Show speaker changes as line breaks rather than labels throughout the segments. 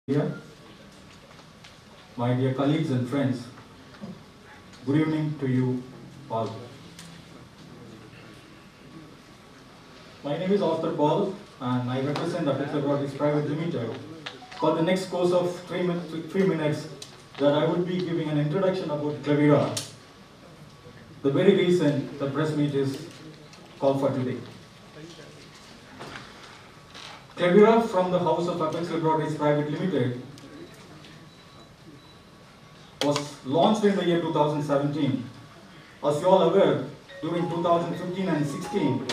Here, my dear colleagues and friends, good evening to you all. My name is Arthur Paul and I represent Apex Laboratories Private Limited. For the next course of 3 minutes, that I would be giving an introduction about Clevira, the very reason the press meet is called for today. Clevira from the House of Apex Laboratories Private Limited was launched in the year 2017. As you all aware, during 2015 and 16,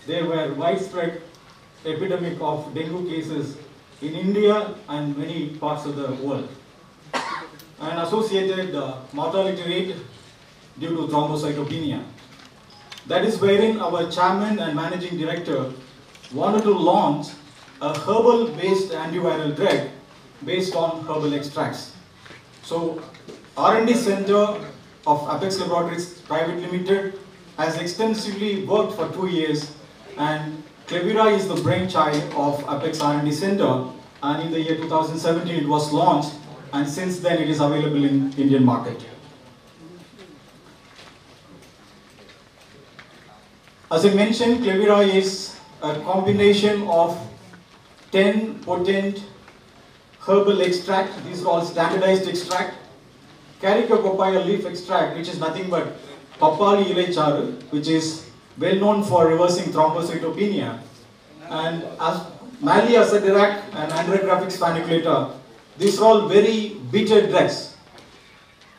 there were widespread epidemic of dengue cases in India and many parts of the world, and associated mortality rate due to thrombocytopenia. That is wherein our chairman and managing director wanted to launch a herbal-based antiviral drug based on herbal extracts. So, R&D Center of Apex Laboratories Private Limited has extensively worked for 2 years, and Clevira is the brainchild of Apex R&D Center, and in the year 2017 it was launched, and since then it is available in Indian market. As I mentioned, Clevira is a combination of 10 potent herbal extract. These are all standardized extract. Carica papaya leaf extract, which is nothing but papali ilai charu, which is well known for reversing thrombocytopenia, and as Malia Sadirac and Andrographis paniculata. These are all very bitter drugs.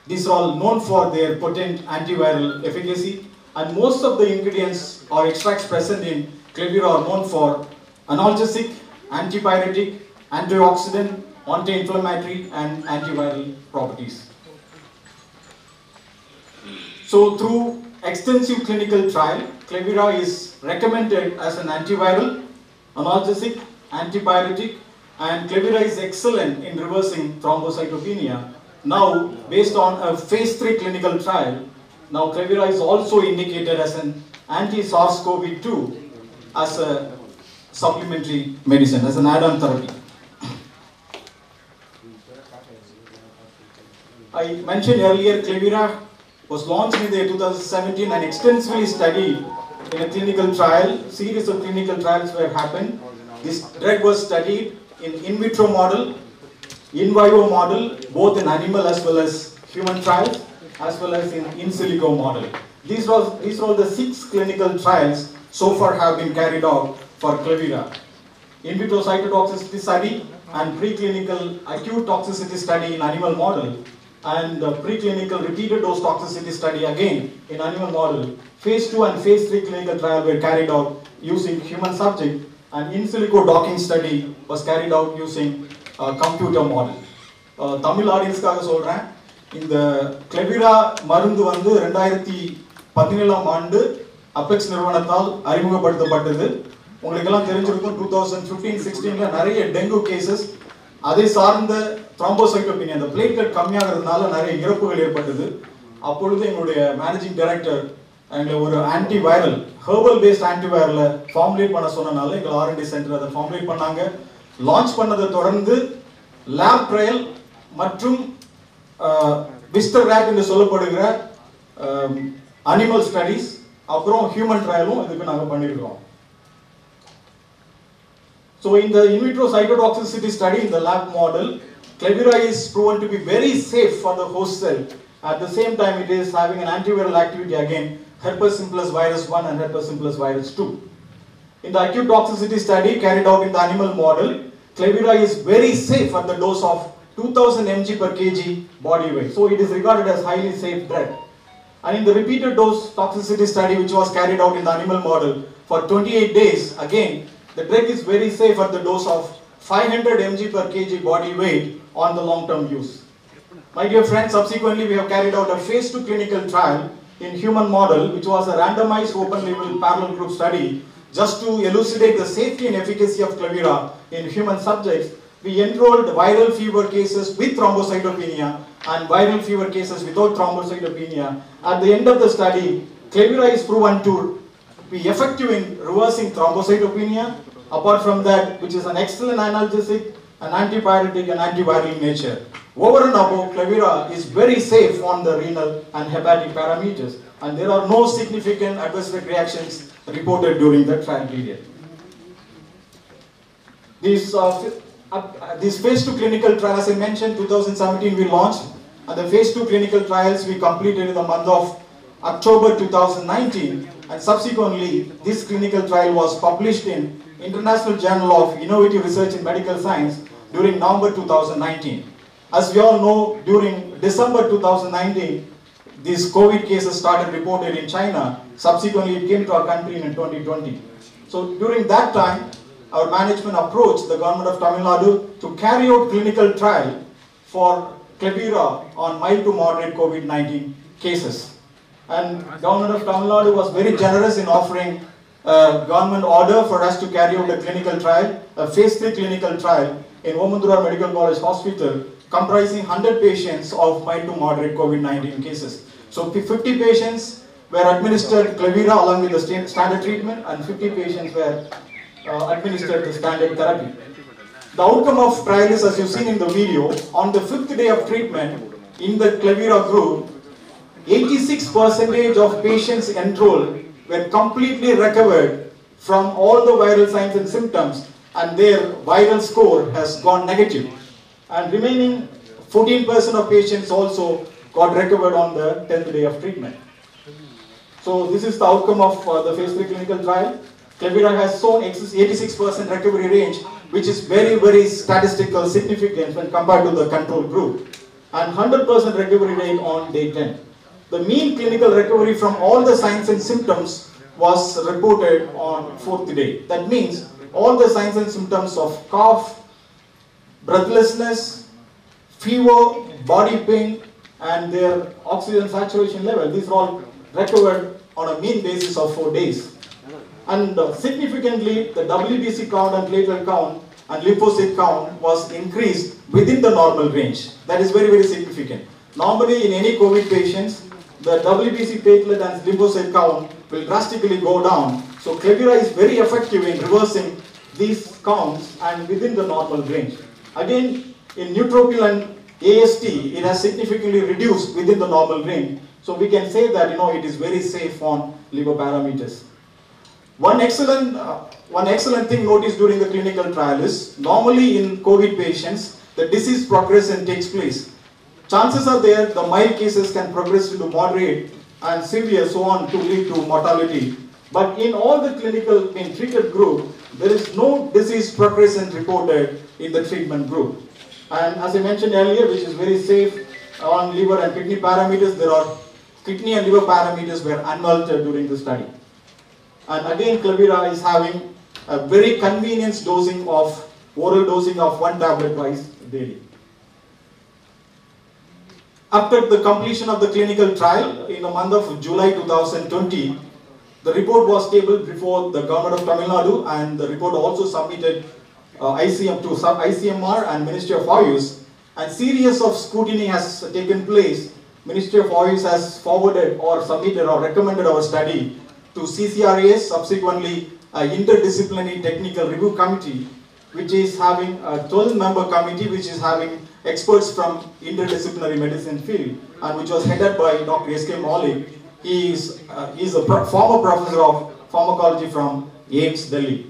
These are all known for their potent antiviral efficacy, and most of the ingredients or extracts present in Clevira are known for analgesic, antipyretic, antioxidant, anti-inflammatory and antiviral properties. So through extensive clinical trial, Clevira is recommended as an antiviral, analgesic, antipyretic, and Clevira is excellent in reversing thrombocytopenia. Now, based on a phase 3 clinical trial, now Clevira is also indicated as an anti-SARS-CoV-2 as a supplementary medicine, as an add-on therapy. I mentioned earlier, Clevira was launched in the year 2017 and extensively studied in a clinical trial. Series of clinical trials were happened. This drug was studied in vitro model, in vivo model, both in animal as well as human trials, as well as in silico model. These are all the 6 clinical trials so far have been carried out for Clevira. In vitro cytotoxicity study and preclinical acute toxicity study in animal model, and the preclinical repeated dose toxicity study again in animal model. Phase 2 and phase 3 clinical trial were carried out using human subject, and in silico docking study was carried out using a computer model. Tamil audience kaga solren, இந்த Clevira மருந்து வந்து 2017ஆம் ஆண்டு apex நிறுவனத்தால் அறிமுகப்படுத்தப்பட்டது. உங்களுக்கெல்லாம் தெரிஞ்சிருக்கும் 2015-16ல நிறைய dengue cases, அதை சார்ந்த த்ரோம்போசைட்டோபீனியா, அந்த பிளேட்லெட் கம்மியாகிறதுனால நிறைய இறப்புகள் ஏற்பட்டது. அப்பொழுது எங்களுடைய மேனேஜிங் டைரக்டர் எங்களை ஒரு ஆன்டிவைரல், ஹெர்பல் பேஸ்ட் ஆன்டிவைரலை ஃபார்முலேட் பண்ண சொன்னனால எங்கள் R&D சென்டர் அதை ஃபார்முலேட் பண்ணாங்க. லான்ச் பண்ணதை தொடர்ந்து லேப் ட்ரையல் மற்றும் விஸ்டர் ரேக் என்று சொல்லப்படுகிற அனிமல் ஸ்டடீஸ், அப்புறம் ஹியூமன் ட்ரையலும் இதுக்கு நாங்கள் பண்ணியிருக்கிறோம். So in the in vitro cytotoxicity study in the lab model, Clevira is proven to be very safe for the host cell. At the same time, it is having an antiviral activity again, herpes simplex virus 1 and herpes simplex virus 2. In the acute toxicity study carried out in the animal model, Clevira is very safe at the dose of 2000 mg per kg body weight. So it is regarded as highly safe drug. And in the repeated dose toxicity study which was carried out in the animal model for 28 days, again, the drug is very safe at the dose of 500 mg per kg body weight on the long-term use. My dear friends, subsequently we have carried out a phase 2 clinical trial in human model, which was a randomized open-label parallel group study just to elucidate the safety and efficacy of Clevira in human subjects. We enrolled viral fever cases with thrombocytopenia and viral fever cases without thrombocytopenia. At the end of the study, Clevira is proven to be effective in reversing thrombocytopenia. Apart from that, which is an excellent analgesic an antipyretic and antiviral nature. Over and above, Clevira is very safe on the renal and hepatic parameters, and there are no significant adverse reactions reported during the trial period. This phase 2 clinical trial, as I mentioned, 2017 we launched, and the phase 2 clinical trials we completed in the month of October 2019, and subsequently this clinical trial was published in International Journal of Innovative Research in Medical Science during November 2019. As we all know, during December 2019, these COVID cases started reported in China. Subsequently, it came to our country in 2020. So during that time, our management approached the government of Tamil Nadu to carry out clinical trial for Clevira on mild to moderate COVID-19 cases. And government of Tamil Nadu was very generous in offering a government order for us to carry out a clinical trial, a phase 3 clinical trial in Omanthura Medical College Hospital, comprising 100 patients of mild to moderate COVID-19 cases. So 50 patients were administered Clevira along with the standard treatment, and 50 patients were administered the standard therapy. The outcome of trial is, as you've seen in the video, on the 5th day of treatment in the Clevira group, 86% of patients enrolled were completely recovered from all the viral signs and symptoms, and their viral score has gone negative. And remaining 14% of patients also got recovered on the 10th day of treatment. So this is the outcome of the phase 3 clinical trial. Clevira has shown 86% recovery range, which is very, very statistical significance when compared to the control group, and 100% recovery rate on day 10. The mean clinical recovery from all the signs and symptoms was reported on 4th day. That means all the signs and symptoms of cough, breathlessness, fever, body pain, and their oxygen saturation level, these are all recovered on a mean basis of 4 days. And significantly, the WBC count and platelet count and lymphocyte count was increased within the normal range. That is very, very significant. Normally, in any COVID patients, the WBC platelet and lymphocyte count will drastically go down. So Clevira is very effective in reversing these counts and within the normal range. Again, in neutrophil and AST, it has significantly reduced within the normal range. So we can say that it is very safe on liver parameters. One excellent thing noticed during the clinical trial is, normally in COVID patients, the disease progression takes place. Chances are there the mild cases can progress into moderate and severe, so on, to lead to mortality. But in all the treated group, there is no disease progression reported in the treatment group. And as I mentioned earlier, which is very safe on liver and kidney parameters, there are kidney and liver parameters were unaltered during the study. And again, Clevira is having a very convenient oral dosing of 1 tablet twice daily. After the completion of the clinical trial in the month of July 2020, the report was tabled before the government of Tamil Nadu, and the report also submitted to ICMR and Ministry of Ayush, and series of scrutiny has taken place. Ministry of Ayush has forwarded or submitted or recommended our study to CCRAS, subsequently an interdisciplinary technical review committee, which is having a 12-member committee, which is having experts from interdisciplinary medicine field, and which was headed by Dr. S.K. Maulik. He is a former professor of pharmacology from AIIMS, Delhi.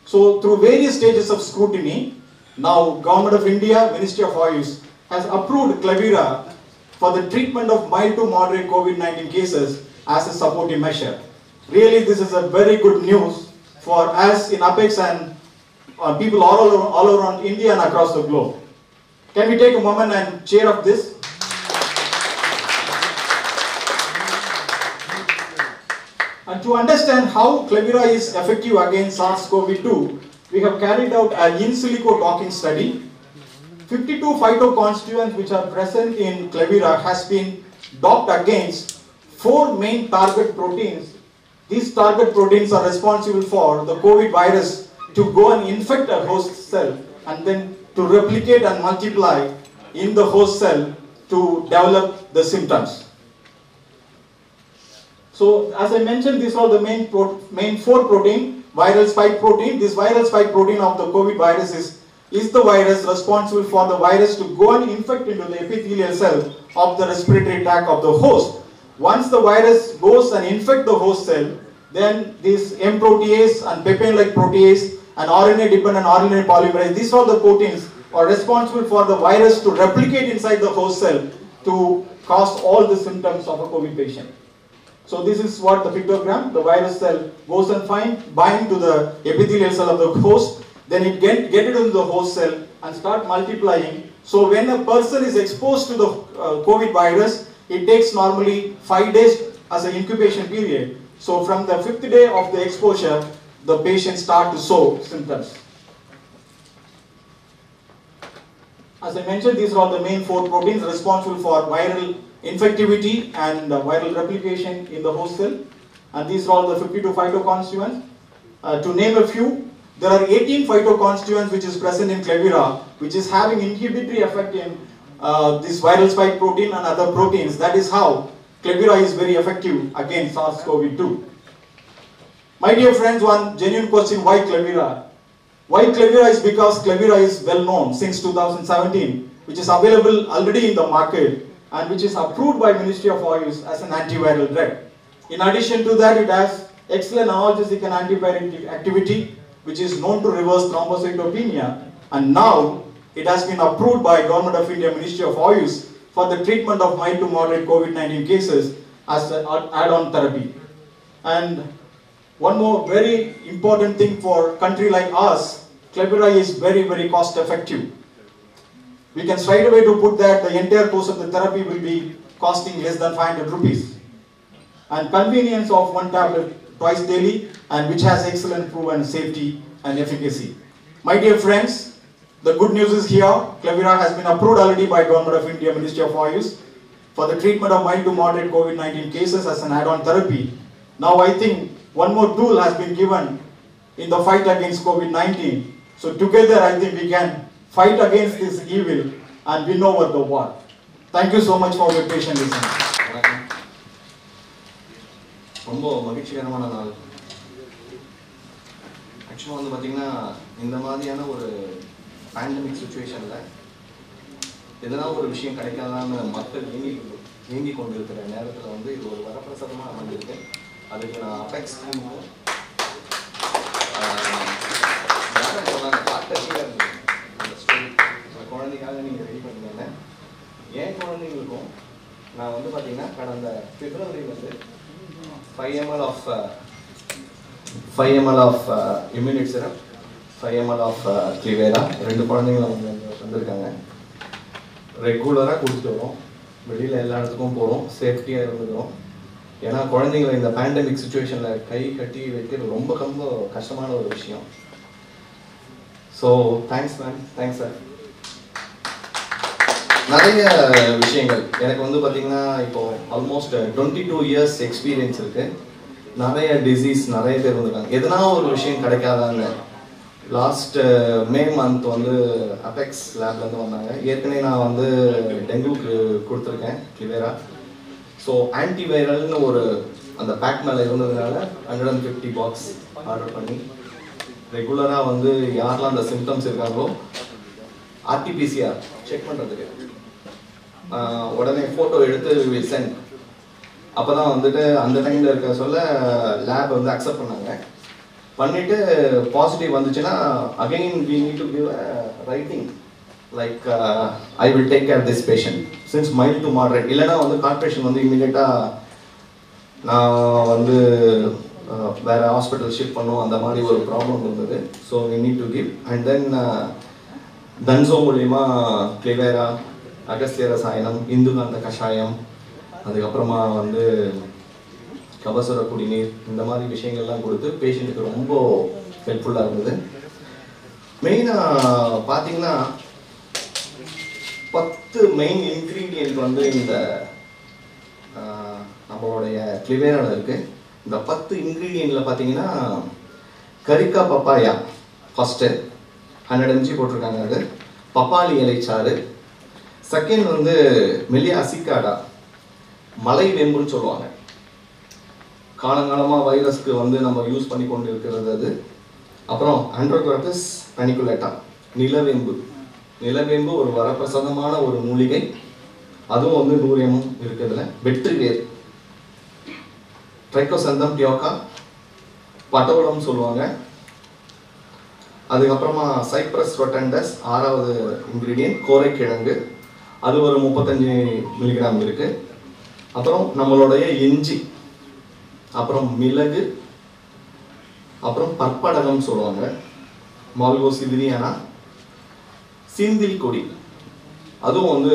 So through various stages of scrutiny, now Government of India, Ministry of Ayush has approved Clevira for the treatment of mild to moderate COVID-19 cases as a supportive measure. Really, this is a very good news for us in Apex and people all around India and across the globe. Can we take a moment and cheer up this? And to understand how Clevira is effective against SARS-CoV-2, we have carried out an in silico docking study. 52 phytoconstituents which are present in Clevira has been docked against 4 main target proteins. These target proteins are responsible for the COVID virus to go and infect a host cell and then to replicate and multiply in the host cell to develop the symptoms. So as I mentioned, these are the main 4 protein, viral spike protein. This viral spike protein of the COVID virus is is the virus responsible for the virus to go and infect into the epithelial cell of the respiratory tract of the host. Once the virus goes and infect the host cell, then this M protease and papain-like protease and RNA-dependent RNA polymerase, these are the proteins are responsible for the virus to replicate inside the host cell to cause all the symptoms of a COVID patient. So this is what the pictogram, the virus cell goes and bind to the epithelial cell of the host, then it get it into the host cell and start multiplying. So when a person is exposed to the COVID virus, it takes normally 5 days as an incubation period. So from the 5th day of the exposure, the patient start to show symptoms. As I mentioned, these are all the main 4 proteins responsible for viral infectivity and viral replication in the host cell. And these are all the 52 phytoconstituents. To name a few, there are 18 phytoconstituents which is present in Klevira, which is having inhibitory effect in this viral spike protein and other proteins. That is how Klevira is very effective against SARS-CoV-2. My dear friends, one genuine question, why Klevira? Why Klevira is because Klevira is well known since 2017, which is available already in the market and which is approved by Ministry of Ayush as an antiviral drug. In addition to that, it has excellent analgesic and antipyretic activity, which is known to reverse thrombocytopenia, and now it has been approved by Government of India Ministry of Ayush for the treatment of mild to moderate COVID-19 cases as an add-on therapy. And one more very important thing for a country like us, Klevira is very, very cost effective. We can straight away to put that the entire course of the therapy will be costing less than 500 rupees. And convenience of one tablet twice daily, and which has excellent proven safety and efficacy. My dear friends, the good news is here, Klevira has been approved already by Government of India Ministry of Ayush for the treatment of mild to moderate COVID-19 cases as an add-on therapy. Now I think one more tool has been given in the fight against COVID-19. So together I think we can fight against this evil and win over the war. Thank you so much for your patient listening.
ரொம்ப மகிழ்ச்சிகரமான நாள். ஆக்சுவலாக வந்து பார்த்தீங்கன்னா இந்த மாதிரியான ஒரு pandemic சுச்சுவேஷனில் எதனா ஒரு விஷயம் கிடைக்காதான்னு மக்கள் ஏங்கி கொண்டு இருக்கிற நேரத்தில் வந்து இது ஒரு வரப்பிரசாதமாக அமைஞ்சிருக்கு. அதுக்கு நான் அபெக்ஸ் டீமுக்கும் சொன்னாங்க பார்ட்டர்ஷியாக இருந்தது அந்த ஸ்டோரி. அந்த குழந்தைக்காக நீங்கள் ரெடி பண்ணுங்க. என் குழந்தைங்களுக்கும் நான் வந்து பார்த்தீங்கன்னா கடந்த பிப்ரவரி வந்து 5 ml of immunity syrup, 5 ml of Klevira, 2 குழந்தைங்களும் வந்திருக்காங்க. ரெகுலராக கொடுத்துட்டு வரோம். வெளியில் எல்லா இடத்துக்கும் போகிறோம், சேஃப்டியாக இருந்துக்கிறோம். ஏன்னா குழந்தைங்களை இந்த பேண்டமிக் சுச்சுவேஷனில் கை கட்டி வைக்கிறது ரொம்ப கஷ்டமான ஒரு விஷயம். So thanks ma'am, thanks sir. நிறைய விஷயங்கள் எனக்கு வந்து பார்த்தீங்கன்னா இப்போது ஆல்மோஸ்ட் 22 years எக்ஸ்பீரியன்ஸ் இருக்குது. நிறைய டிசீஸ் நிறைய பேர் வந்துருக்காங்க. எதனா ஒரு விஷயம் கிடைக்காதாங்க. லாஸ்ட் மே மந்த் வந்து அபெக்ஸ் லேப்லேருந்து வந்தாங்க. ஏற்கனவே நான் வந்து டெங்குக்கு கொடுத்துருக்கேன் Klevira. ஸோ ஆன்டிவைரல்னு ஒரு அந்த பேக் மேலே இருந்ததுனால 150 பாக்ஸ் ஆர்டர் பண்ணி ரெகுலராக வந்து யாரெல்லாம் அந்த சிம்டம்ஸ் இருக்காங்களோ ஆர்டிபிசிஆர் செக் பண்ணுறதுக்கு உடனே ஃபோட்டோ எடுத்து சென்ட். அப்போ தான் வந்துட்டு அந்த டைமில் இருக்க சொல்ல லேப் வந்து அக்செப்ட் பண்ணாங்க. பண்ணிவிட்டு பாசிட்டிவ் வந்துச்சுன்னா again we need to give a writing like I will take care this patient since mild to moderate. இல்லைனா வந்து கார்பரேஷன் வந்து இம்மிடியேட்டாக நான் வந்து வேறு ஹாஸ்பிட்டல் ஷிஃப்ட் பண்ணும் அந்த மாதிரி ஒரு ப்ராப்ளம் இருந்தது. So we need to give and then தன்சோ மூலிமா Klevira, அகஸ்திய ரசாயனம், இந்துகாந்த கஷாயம், அதுக்கப்புறமா வந்து கபசுர குடிநீர், இந்த மாதிரி விஷயங்கள்லாம் கொடுத்து பேஷண்ட்டுக்கு ரொம்ப ஹெல்ப்ஃபுல்லாக இருந்தது. மெயினாக பார்த்தீங்கன்னா 10 மெயின் இன்க்ரீடியன்ட் வந்து இந்த நம்மளுடைய Kleviraல இருக்குது. இந்த 10 இன்க்ரீடியண்ட்டில் பார்த்தீங்கன்னா கரிக்கா பப்பாயா ஃபஸ்ட்டு 100 mg போட்டிருக்காங்க. அது பப்பாளி இலைச்சாறு. செகண்ட் வந்து மெலியா அசிகாடா, மலை வேம்புன்னு சொல்லுவாங்க. காலங்காலமாக வைரஸ்க்கு வந்து நம்ம யூஸ் பண்ணி கொண்டு இருக்கிறது அது. அப்புறம் ஆண்ட்ரோகிராபிஸ் பனிகுலேட்டா, நிலவேம்பு. நிலவேம்பு ஒரு வரப்பிரசாதமான ஒரு மூலிகை, அதுவும் வந்து 100 ml இருக்குதுல. வெற்றி வேர், ட்ரைகோசந்தம் டியோகா, பட்டோலம் சொல்லுவாங்க. அதுக்கப்புறமா சைப்ரஸ் ரொட்டண்டஸ் 6வது இன்கிரீடியன்ட், கோரைக்கிழங்கு, அது ஒரு 35 மில்லிகிராம் இருக்கு. அப்புறம் நம்மளுடைய இஞ்சி, அப்புறம் மிளகு, அப்புறம் பற்படகம் சொல்லுவாங்க, மால்கோ சிவிரியானா, சீந்தில் கொடி, அதுவும் வந்து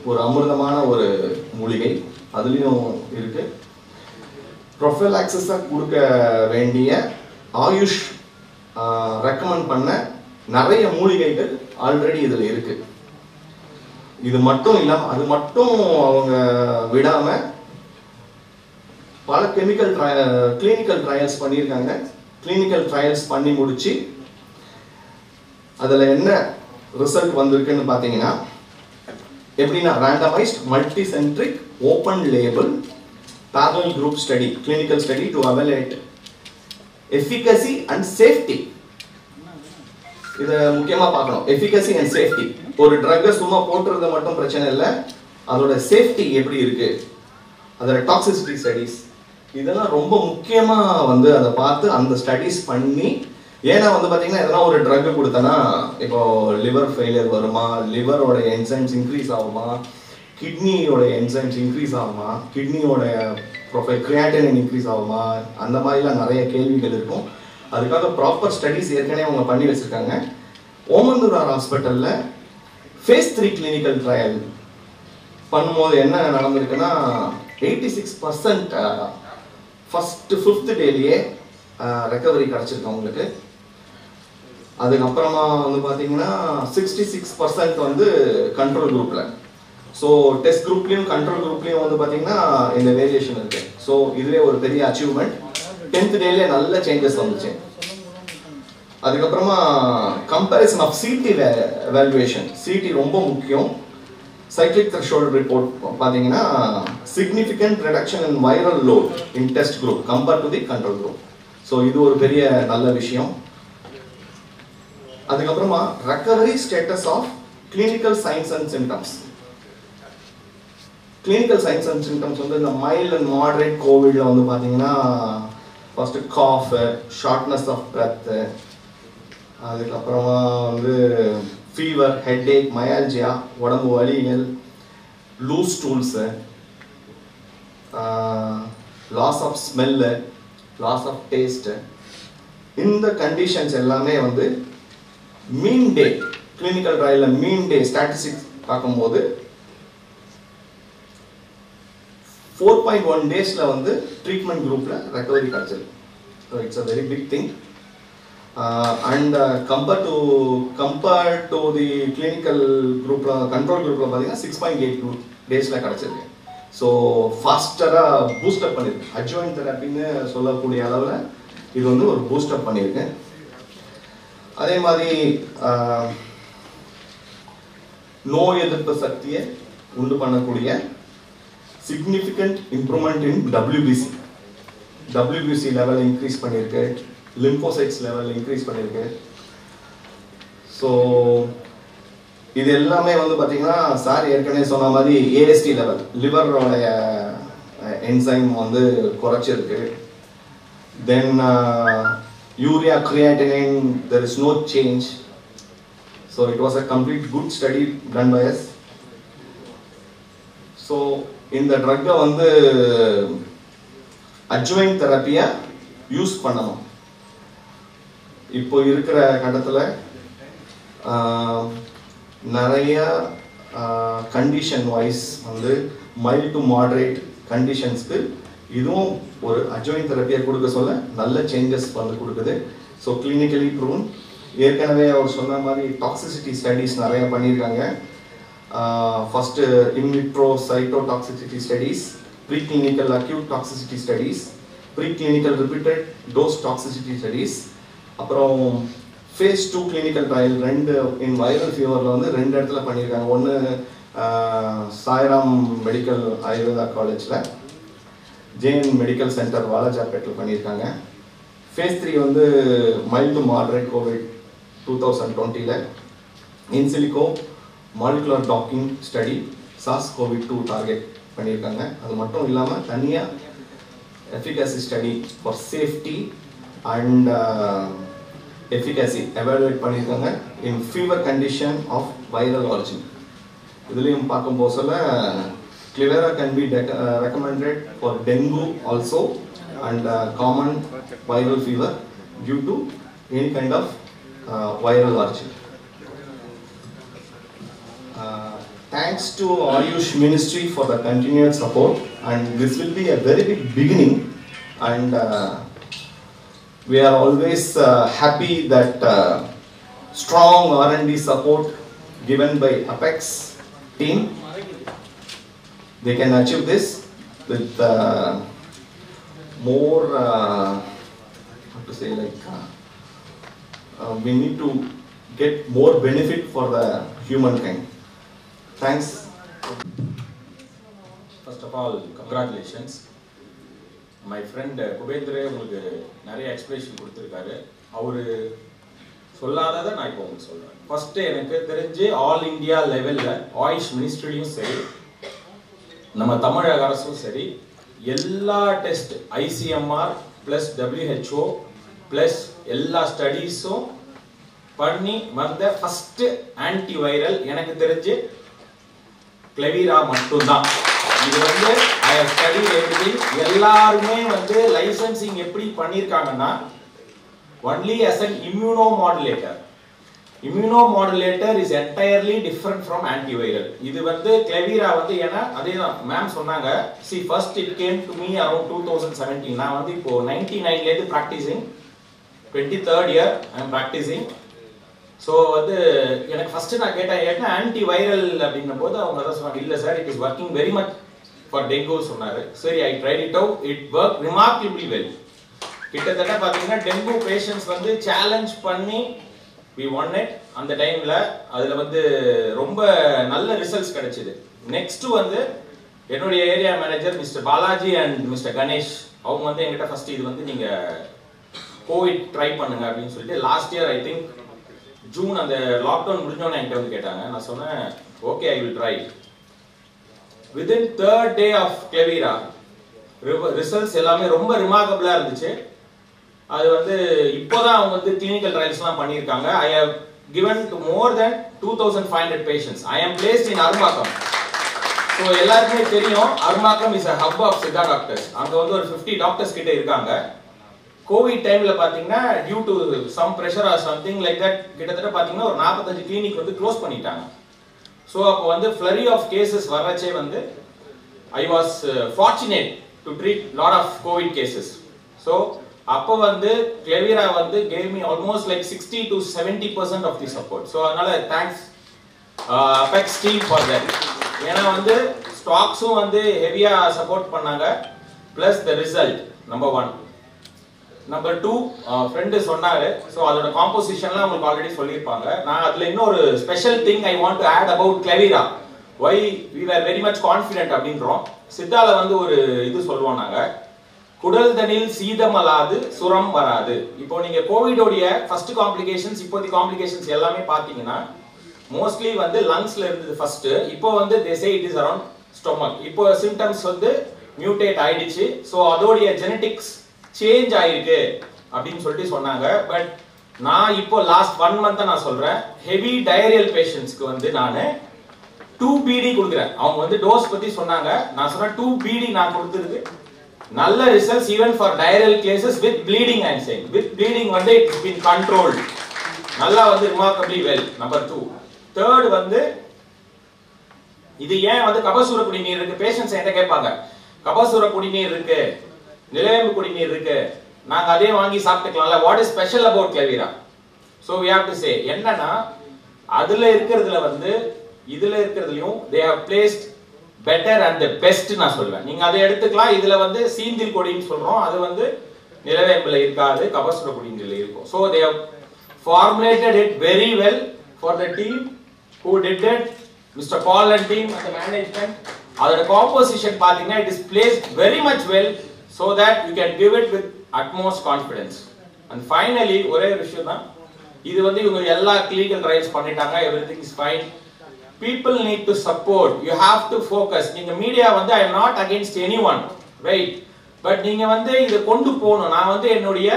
ஒரு அமிர்தமான ஒரு மூலிகை, அதுலேயும் இருக்கு. ப்ரொஃபைலாக்சிஸாக கொடுக்க வேண்டிய ஆயுஷ் ரெக்கமெண்ட் பண்ண நிறைய மூலிகைகள் ஆல்ரெடி இதில் இருக்கு. இது மட்டும் இல்லாமல், அது மட்டும் அவங்க விடாம பல கிளினிக்கல் ட்ரையல்ஸ் பண்ணியிருக்காங்க. கிளினிக்கல் ட்ரையல்ஸ் பண்ணி முடிச்சு அதில் என்ன ரிசல்ட் வந்திருக்குன்னு பார்த்தீங்கன்னா, எப்படின்னா randomized multicentric open label parallel group study, clinical study to evaluate efficacy and safety. இதை முக்கியமாக பார்க்கணும், efficacy and safety. ஒரு ட்ரக்கை சும்மா போட்டுறது மட்டும் பிரச்சனை இல்லை, அதோட சேஃப்டி எப்படி இருக்கு, அதோட டாக்ஸிசிட்டி ஸ்டடீஸ், இதெல்லாம் ரொம்ப முக்கியமாக வந்து அதை பார்த்து அந்த ஸ்டடீஸ் பண்ணி. ஏன்னா வந்து பார்த்தீங்கன்னா, எதனா ஒரு ட்ரக்கு கொடுத்தனா இப்போ லிவர் ஃபெயிலியர் வருமா, லிவரோட என்சைம்ஸ் இன்க்ரீஸ் ஆகுமா, கிட்னியோட என்சைம்ஸ் இன்க்ரீஸ் ஆகுமா, கிட்னியோட ப்ரொஃபைல் கிரியாட்டினின் இன்க்ரீஸ் ஆகுமா, அந்த மாதிரிலாம் நிறைய கேள்விகள் இருக்கும். அதுக்காக ப்ராப்பர் ஸ்டடீஸ் ஏற்கனவே அவங்க பண்ணி வச்சுருக்காங்க. ஓமந்தூரார் ஹாஸ்பிட்டலில் phase 3 கிளினிக்கல் ட்ரையல் பண்ணும்போது என்ன நடந்திருக்குன்னா, 86% ஃபஸ்ட்டு 5th டேலேயே ரெக்கவரி கிடச்சிருக்கு அவங்களுக்கு. அதுக்கப்புறமா வந்து பார்த்தீங்கன்னா 66% வந்து கண்ட்ரோல் குரூப்பில். ஸோ டெஸ்ட் குரூப்லேயும் கண்ட்ரோல் குரூப்லேயும் வந்து பார்த்தீங்கன்னா இந்த வேரியேஷன் இருக்கு. ஸோ இதுவே ஒரு பெரிய அச்சீவ்மெண்ட். 10th டேலே நல்ல சேஞ்சஸ் வந்துச்சு. அதுக்கப்புறமா comparison of CT valuation, CT ரொம்ப முக்கியம். சைக்ளிக் த்ரெஷோல்ட் ரிப்போர்ட் பார்த்தீங்கன்னா significant reduction in viral load in test group compare to the control group. So இது ஒரு பெரிய நல்ல விஷயம். அதுக்கப்புறமா recovery status of clinical signs and symptoms. Clinical signs and symptoms வந்து இந்த மைல்ட் அண்ட் மாடரேட் கோவிட்ல வந்து பார்த்தீங்கன்னா first cough, shortness of breath, அதுக்கப்புறமா வந்து ஃபீவர், ஹெட்ஏக், மயால்ஜியா, உடம்பு வலிகள், loose stools, loss of smell, loss of taste, இந்த கண்டிஷன்ஸ் எல்லாமே வந்து மீன் டே கிளினிக்கல் ட்ரையலில் மீன் டே ஸ்டாட்டிஸ்டிக்ஸ் பார்க்கும்போது 4.1 டேஸில் வந்து ட்ரீட்மெண்ட் குரூப்பில் ரெக்கவரி கிடச்சிருக்கு. So it's a very big thing. And compared to the clinical குரூப்பில், கண்ட்ரோல் குரூப்பில் பார்த்தீங்கன்னா 6.8 டேஸில் கிடச்சிருக்கு. ஸோ ஃபாஸ்டராக பூஸ்டப் பண்ணியிருக்கு. அட்ஜுவன்ட் தெரப்பின்னு சொல்லக்கூடிய அளவில் இது வந்து ஒரு பூஸ்டப் பண்ணியிருக்கு. அதே மாதிரி நோய் எதிர்ப்பு சக்தியை உண்டு பண்ணக்கூடிய சிக்னிஃபிகண்ட் இம்ப்ரூவ்மெண்ட் இன் WBC லெவல் இன்க்ரீஸ் பண்ணியிருக்கு, லிம்போசைட்ஸ் லெவல் இன்க்ரீஸ் பண்ணியிருக்கு. ஸோ இது எல்லாமே வந்து பார்த்தீங்கன்னா சார் ஏற்கனவே சொன்ன மாதிரி AST லெவல், லிவரோடைய என்சைம் வந்து குறைச்சிருக்கு. Then urea creatinine there is no change. So it was a complete good study done by us. So இந்த ட்ரக்கை வந்து அட்ஜுவைன் தெரப்பியை யூஸ் பண்ணணும். இப்போ இருக்கிற கட்டத்தில் நிறைய கண்டிஷன் வைஸ் வந்து மைல்ட் டு மாடரேட் கண்டிஷன்ஸ்க்கு இதுவும் ஒரு அட்ஜுவைன் தெரப்பியை கொடுக்க சொல்ல நல்ல சேஞ்சஸ் வந்து கொடுக்குது. So clinically proven. ஏற்கனவே அவர் சொன்ன மாதிரி டாக்ஸிசிட்டி ஸ்டடீஸ் நிறைய பண்ணியிருக்காங்க. First in vitro cytotoxicity studies, preclinical acute toxicity studies, preclinical repeated dose toxicity studies, அப்புறம் phase 2 clinical trial 2 in viral ஃபீவரில் வந்து 2 இடத்துல பண்ணியிருக்காங்க. ஒன்று சாய்ராம் மெடிக்கல் ஆயுர்வேதா காலேஜில், ஜெயின் மெடிக்கல் சென்டர் வாலாஜாப்பேட்டில் பண்ணியிருக்காங்க. phase 3 வந்து mild moderate Covid 2020 in silico molecular docking study SARS-CoV-2 target பண்ணியிருக்காங்க. அது மட்டும் இல்லாமல் தனியாக efficacy study for safety and efficacy evaluate பண்ணியிருக்காங்க in fever condition of viral origin. இதுலேயும் பார்க்கும்போது சொல்ல Clivera can be recommended for dengue also and common viral fever due to any kind of viral origin. Thanks to Ayush Ministry for the continued support, and this will be a very big beginning, and we are always happy that strong R&D support given by Apex team, they can achieve this with more how to say, like we need to get more benefit for the humankind. Thanks.
First of all, congratulations. My friend Kubendra உங்களுக்கு நிறைய explanation கொடுத்திருக்காரு. அவரு சொல்லாததை நான் இப்போ உங்களுக்கு சொல்றேன். First எனக்கு தெரிஞ்சு ஆல் இந்தியா லெவல்ல ஆயுஷ் மினிஸ்ட்ரியும் சரி நம்ம தமிழக அரசும் சரி எல்லா test ICMR plus WHO plus எல்லா ஸ்டடீஸும் பண்ணி வந்த ஃபர்ஸ்ட் ஆன்டிவைரல் எனக்கு தெரிஞ்சு Clivera மட்டும்தான். இது வந்து I have studied everything. எல்லாருமே வந்து லைசென்சிங் எப்படி பண்ணிருக்காங்கன்னா only as an immunomodulator. Immunomodulator is entirely different from antiviral. இது வந்து Clivera வந்து ஏன்னா அதேதான் மேம் சொன்னாங்க. See first it came to me around 2017. நான் வந்து இப்போ 99 ல இருந்து practicing 23rd year I am practicing. So வந்து எனக்கு ஃபர்ஸ்ட் நான் கேட்டேன் என்ன ஆன்டிவைரல் அப்படின்னும்போது அவங்க தான் சொன்னாங்க இல்ல sir it is working very much for dengue சொன்னாரு. சரி I tried it out, it worked remarkably well. கிட்டத்தட்ட பாத்தீங்கன்னா டெங்கு பேஷண்ட்ஸ் வந்து சேலஞ்ச் பண்ணி we won it அந்த டைம்ல அதுல வந்து ரொம்ப நல்ல ரிசல்ட்ஸ் கிடைச்சது. நெக்ஸ்ட் வந்து என்னுடைய area manager mister Balaji and mister Ganesh அவங்க வந்து என்கிட்ட ஃபர்ஸ்ட் இது வந்து நீங்க கோவிட் ட்ரை பண்ணுங்க அப்படின்னு சொல்லிட்டு last year I think June அந்த லாக்டவுன் முடிஞ்சோன்னு என்கிட்ட வந்து கேட்டாங்க. நான் சொன்னேன் okay I will try. Within 3rd day of Clivera results எல்லாமே ரொம்ப ரிமார்க்கபிளா இருந்துச்சு. அது வந்து இப்போதான் அவங்க வந்து கிளினிக்கல் ட்ரையல்ஸ்லாம் பண்ணியிருக்காங்க. I have given to more than 2500 patients. I am placed in Arumbakkam. So எல்லாருக்குமே தெரியும் Arumbakkam is a hub of Siddha doctors. அங்க வந்து ஒரு 50 டாக்டர்ஸ் கிட்ட இருக்காங்க. கோவிட் டைம்ல பாத்தீங்கன்னா due to some pressure or something like that கிட்டத்தட்ட பாத்தீங்கன்னா ஒரு 45 கிளினிக் வந்து க்ளோஸ் பண்ணிட்டாங்க. சோ அப்போ வந்து flurry of cases வரச்சே வந்து I was fortunate to treat lot of covid cases. So அப்போ வந்து Clivera வந்து gave me almost like 60 to 70% of the support. So அதனால thanks Apex team for that. ஏன்னா வந்து ஸ்டாக்ஸும் வந்து ஹெவியா சப்போர்ட் பண்ணாங்க plus the result number 1. Number 2 friend சொன்னாரு. ஸோ அதோட காம்போசிஷன்லாம் உங்களுக்கு ஆல்ரெடி சொல்லியிருப்பாங்க. நான் அதுல இன்னொரு special thing I want to add about Clivera. Why we were very much confident அப்படின்றோம். சித்தால வந்து ஒரு இது சொல்லுவோம் நாங்க குடல் தனில் சீதம் அல்லாது சுரம் வராது. இப்போ நீங்க கோவிடோடைய ஃபர்ஸ்ட் காம்ப்ளிகேஷன்ஸ் இப்போதி காம்ப்ளிகேஷன்ஸ் எல்லாமே பாத்தீங்கன்னா மோஸ்ட்லி வந்து லங்ஸ்ல இருந்தது ஃபர்ஸ்ட். இப்போ வந்து they say it is around stomach. இப்போ சிம்டம்ஸ் வந்து மியூட்டேட் ஆயிடுச்சு. ஸோ அதோடைய ஜெனடிக்ஸ் சேஞ்ச் ஆயிருக்கு அப்படின்னு சொல்லிட்டு சொன்னாங்க. பட் நான் இப்போ லாஸ்ட் 1 மந்த் நான் சொல்றேன் ஹெவி டயரியல் பேஷண்ட்ஸ்க்கு வந்து நான் 2BD கொடுக்குறேன். அவங்க வந்து டோஸ் பத்தி சொன்னாங்க. நான் சொன்னேன் 2BD நான் கொடுத்துருக்கு நல்ல results even for diarrheal cases with bleeding. I am saying with bleeding வந்து இட் இஸ் பீன் கண்ட்ரோல்ட் நல்லா வந்து ரிமார்க்கபிளி வெல். நம்பர் 2. தேர்ட் வந்து இது ஏன் வந்து கபசுர குடிநீர் இருக்கு பேஷண்ட்ஸ் என்கிட்ட கேட்பாங்க. கபசுர குடிநீர் இருக்கு நிலவேம்பு குடிநீர் இருக்கு நாங்க அதே வாங்கி சாப்பிட்டுக்கலாம்ல. What is special about Clivera? So we have to say என்னன்னா அதுல இருக்கிறதுல வந்து இதுல இருக்கிறதுலயும் they have placed better and the best நான் சொல்வேன். நீங்க அதை எடுத்துக்கலாம். இதுல வந்து சீந்தில் கொடின்னு சொல்றோம். அது வந்து நிலவேம்புல இருக்காது கபசுர குடிநீர்ல இருக்கும். so they have formulated it very well for the team who did it, Mr. Paul and team and the management. அதோட composition பாத்தீங்கன்னா it is placed very much well so that you can give it with utmost confidence. And finally ஒரே விஷயம் தான் இது வந்து இவங்க எல்லா clinical trials பண்ணிட்டாங்க, everything is fine. People need to support, you have to focus. நீங்க மீடியா வந்து I am not against anyone, right? But நீங்க வந்து இத கொண்டு போகணும். நான் வந்து என்னுடைய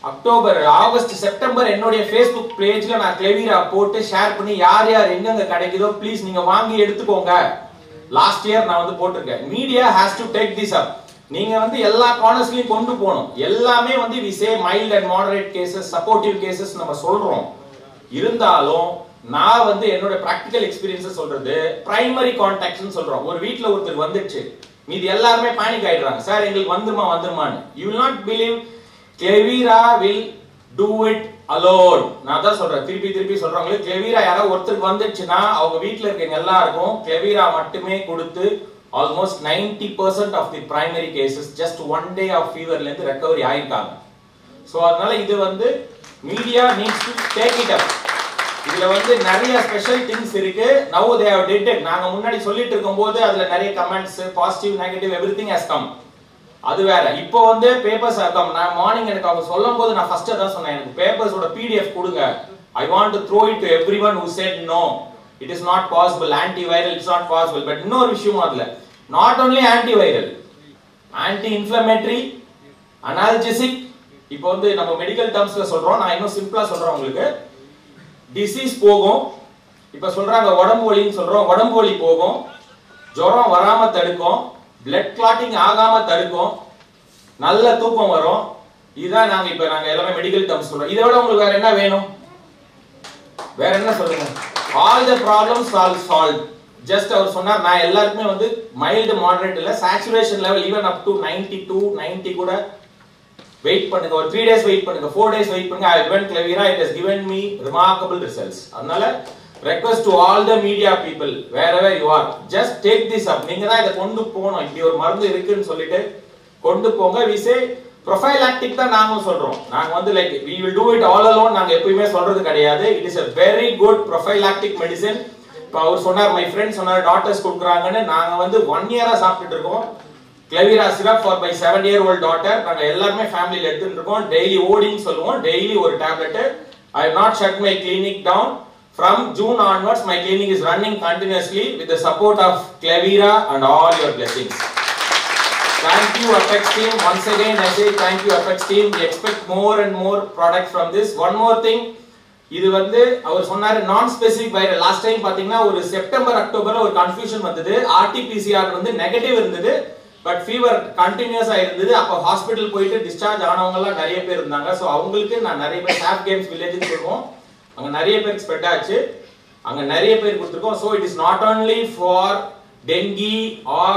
அக்டோபர், ஆகஸ்ட், செப்டம்பர் என்னுடைய Facebook பேஜ்ல நான் கிளெவீரா போட்டு ஷேர் பண்ணி யார் யார் எங்கெங்க கிடைக்குதோ ப்ளீஸ் நீங்க வாங்கி எடுத்துக்கோங்க. லாஸ்ட் இயர் நான் வந்து போட்டிருக்கேன். Media has to take this up. நீங்க வந்து எல்லா கார்னர்ஸ்லயும் கொண்டு போகணும். எல்லாமே வந்து we say mild and moderate cases, supportive cases நம்ம சொல்றோம். இருந்தாலும் நான் வந்து என்னோட பிராக்டிகல் எக்ஸ்பீரியன்ஸ் சொல்றது பிரைமரி கான்டாக்ட்ஸ் சொல்றோம். ஒரு வீட்ல ஒருத்தர் வந்துச்சு, மீதி எல்லாரும் பானிக் ஆயிடுறாங்க, சார் எங்களுக்கு வந்துருமான்னு. you will not believe கிளெவீரா will do it alone. நான் தான் சொல்றேன், திருப்பி சொல்றாங்க, கிளெவீரா யாராவது ஒருத்தருக்கு வந்துச்சுன்னா அவங்க வீட்ல இருக்கவங்க எல்லாருக்கும் கிளெவீரா மட்டுமே கொடுத்து almost 90% of the primary cases just one day of feverல இருந்து ரெக்கவரி ஆயிருக்காங்க. சோ அதனால இது வந்து media needs to take it up. இதுல வந்து நிறைய ஸ்பெஷல் திங்ஸ் இருக்கு. now they have did it. நாங்க முன்னாடி சொல்லிட்டு இருக்கும்போது அதுல நிறைய comments, positive, negative, everything has come. அது வேற. இப்போ வந்து பேப்பர்ஸ் கம். நான் மார்னிங் எனக்கு அவங்க சொல்லும்போது நான் ஃபர்ஸ்ட் தான் சொன்னேன், எனக்கு பேப்பர்ஸோட PDF கொடுங்க. I want to throw it to everyone who said no, it is not possible, antiviral it's not possible. but இன்னொரு விஷயம் அதுல not only antiviral, anti-inflammatory, analgesic. இப்போ வந்து நம்ம மெடிக்கல் டர்ம்ஸ்ல சொல்றோம், நான் இன்னும் சிம்பிளா சொல்றேன் உங்களுக்கு. டிசீஸ் போகும். இப்ப சொல்றாங்க உடம்பு வலின்னு சொல்றோம், உடம்பு வலி போகும். ஜுரம் வராம தடுக்கும், blood clotting ஆகாம தடுக்கும், நல்ல தூக்கம் வரும். இதுதான் நாங்க எல்லாமே மெடிக்கல் டர்ம்ஸ் சொல்றோம். இதை விட உங்களுக்கு வேற என்ன வேணும்? வேற என்ன சொல்லுங்க? all the problems are solved. just அவர் சொன்னார், நான் எல்லாருக்குமே வந்து மைல்டு மாடரேட் இல்ல, saturation level even up to 92 90 கூட வெயிட் பண்ணுங்க. ஒரு 3 days வெயிட் பண்ணுங்க, 4 days வெயிட் பண்ணுங்க. I went கிளெவீரா, it has given me remarkable results. அதனால request to all the media people wherever you are, just take this up. நீங்க தான் இத கொண்டு போணும். இப்படி ஒரு மருந்து இருக்குன்னு சொல்லிட்டு கொண்டு போங்க. we say prophylactic தான் நாங்க சொல்றோம். நாங்க வந்து like we will do it all alone நாங்க எப்பவுமே சொல்றது கிடையாது. it is a very good prophylactic medicine. இப்ப அவர் சொன்னார், my friend சொன்னார் டாக்டர்ஸ் கொடுக்குறாங்கன்னு. நாங்க வந்து 1 year சாப்பிட்டுட்டு இருக்கோம் Clivera syrup for my 7-year-old daughter. நாங்க எல்லாரும் ஃபேமிலில எடுத்துட்டு இருக்கோம். டெய்லி ஓடிங் சொல்லுவோம், டெய்லி ஒரு tablet. I have not shut my clinic down. From June onwards my clinic is running continuously with the support of கிளெவீரா and all your blessings. Thank you Apex team. Once again I say thank you Apex team. We expect more and more products from this. One more thing, இது வந்து அவர் சொன்னாரு நான் specific viral. Last time பாத்தீங்கன்னா ஒரு September அக்டோபர்ல ஒரு confusion வந்தது. RT-PCR வந்து negative இருந்தது, பட் ஃபீவர் கண்டினியூஸா இருந்தது. அப்ப ஹாஸ்பிடல் போயிட்டு டிஸ்சார்ஜ் ஆனவங்க எல்லாம் நிறைய பேர் இருந்தாங்க. சோ அவங்களுக்கு நான் நிறைய பேர் சாப் கேம்ஸ் வில்லேஜ்னு சொல்லுவோம், அங்க நிறைய பேருக்கு ஸ்ப்ரெட் ஆச்சு, அங்க நிறைய பேர் கொடுத்துருக்கோம். So it is not only for dengue or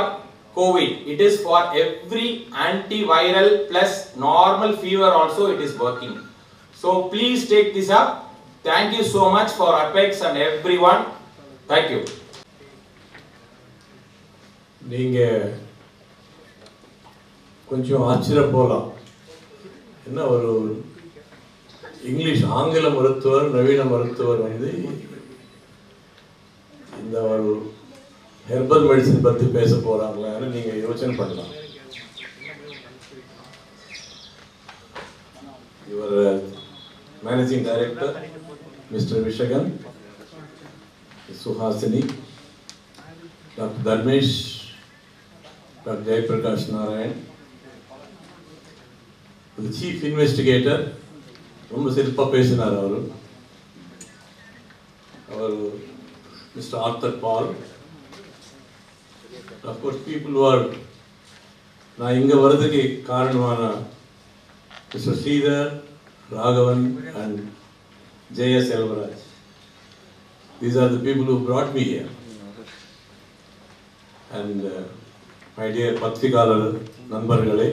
covid, it is for every antiviral plus normal fever also it is working. So please take this up. Thank you so much for Apex and everyone. Thank you.
நீங்க கொஞ்சம் ஆச்சரியம் போகலாம். என்ன ஒரு English ஆங்கில மருத்துவர், நவீன மருத்துவர் வந்து இந்த ஒரு ஹெர்பல் மெடிசன் பற்றி பேச போறாங்களான்னு நீங்க யோசனை பண்ணலாம். இவர் managing director mister Vishakan, Suhasini, doctor Dharmesh, doctor Jayaprakash Narayan, chief investigator. ரொம்ப சிறப்பா பேசினார் அவர் mister Arthur Paul. Of course people are நான் இங்க வர்றதுக்கு காரணமான mister Sridhar, Raghavan and J.S. Selvaraj. These are the people who brought me here. And my dear பத்திரிகையாளர் நண்பர்களே,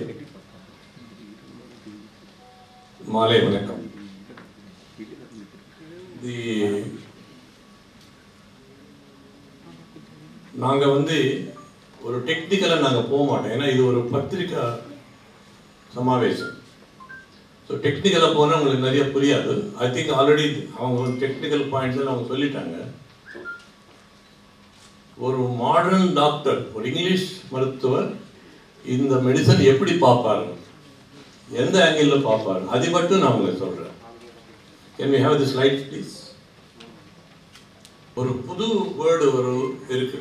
மாலை வணக்கம். நாங்க வந்து ஒரு டெக்னிக்கலா நாங்க போக மாட்டோம், ஏன்னா இது ஒரு பத்திரிகை சமாவேசம். ஸோ டெக்னிக்கலாக போனால் உங்களுக்கு நிறைய புரியாது. ஐ திங்க் ஆல்ரெடி அவங்க டெக்னிக்கல் பாயிண்ட்ஸ் அவங்க சொல்லிட்டாங்க. ஒரு மாடர்ன் டாக்டர், ஒரு இங்கிலீஷ் மருத்துவர் இந்த மெடிசன் எப்படி பார்ப்பாரு, எந்த ஆங்கிளில் பார்ப்பாரு, அதை மட்டும் நான் உங்களுக்கு சொல்கிறேன். Can we have the slide, please? ஒரு புது வேர்டு இருக்கு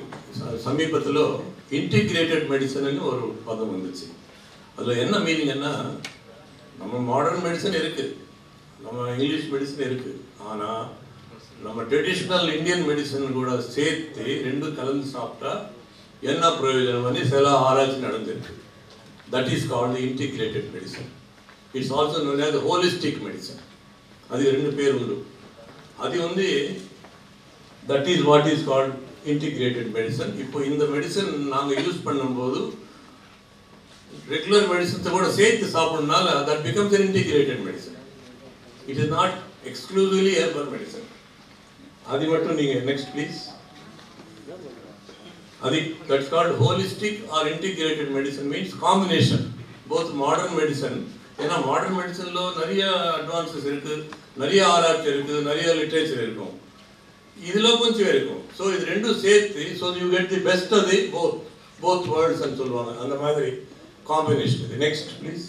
சமீபத்தில் இன்டிகிரேட்டட் மெடிசன் ஒரு பதம் வந்துச்சு. அதில் என்ன மீனிங்னா, நம்ம மாடர்ன் மெடிசன் இருக்கு, நம்ம இங்கிலீஷ் மெடிசன் இருக்கு, ஆனால் நம்ம ட்ரெடிஷ்னல் இந்தியன் மெடிசன் கூட சேர்த்து ரெண்டும் கலந்து சாப்பிட்டா என்ன பிரயோஜனம் வந்து சில ஆராய்ச்சி நடந்திருக்கு. That is called integrated medicine. It's also known as holistic medicine. அது ரெண்டு பேர் உண்டு. அது வந்து that is what is called integrated medicine. இப்போ இந்த மெடிசன் நாங்கள் யூஸ் பண்ணும்போது ரெகுலர் மெடிசன்ஸை கூட சேர்த்து சாப்பிட்றதுனால that becomes an integrated medicine. It is not exclusively herbal medicine. அது மட்டும் நீங்கள் next please. அது that's called holistic or integrated medicine means combination both modern medicine. ஏன்னா மாடர்ன் மெடிசனில் நிறைய அட்வான்சஸ் இருக்குது, நிறைய ஆராய்ச்சி இருக்குது, நிறைய லிட்ரேச்சர் இருக்கும், இதில் கொஞ்சம் இருக்கும். ஸோ இது ரெண்டும் சேர்த்து so you get the best of the both வேர்ல்ட்ஸ்ன்னு சொல்லுவாங்க, அந்த மாதிரி காம்பினேஷன் இது. Next please.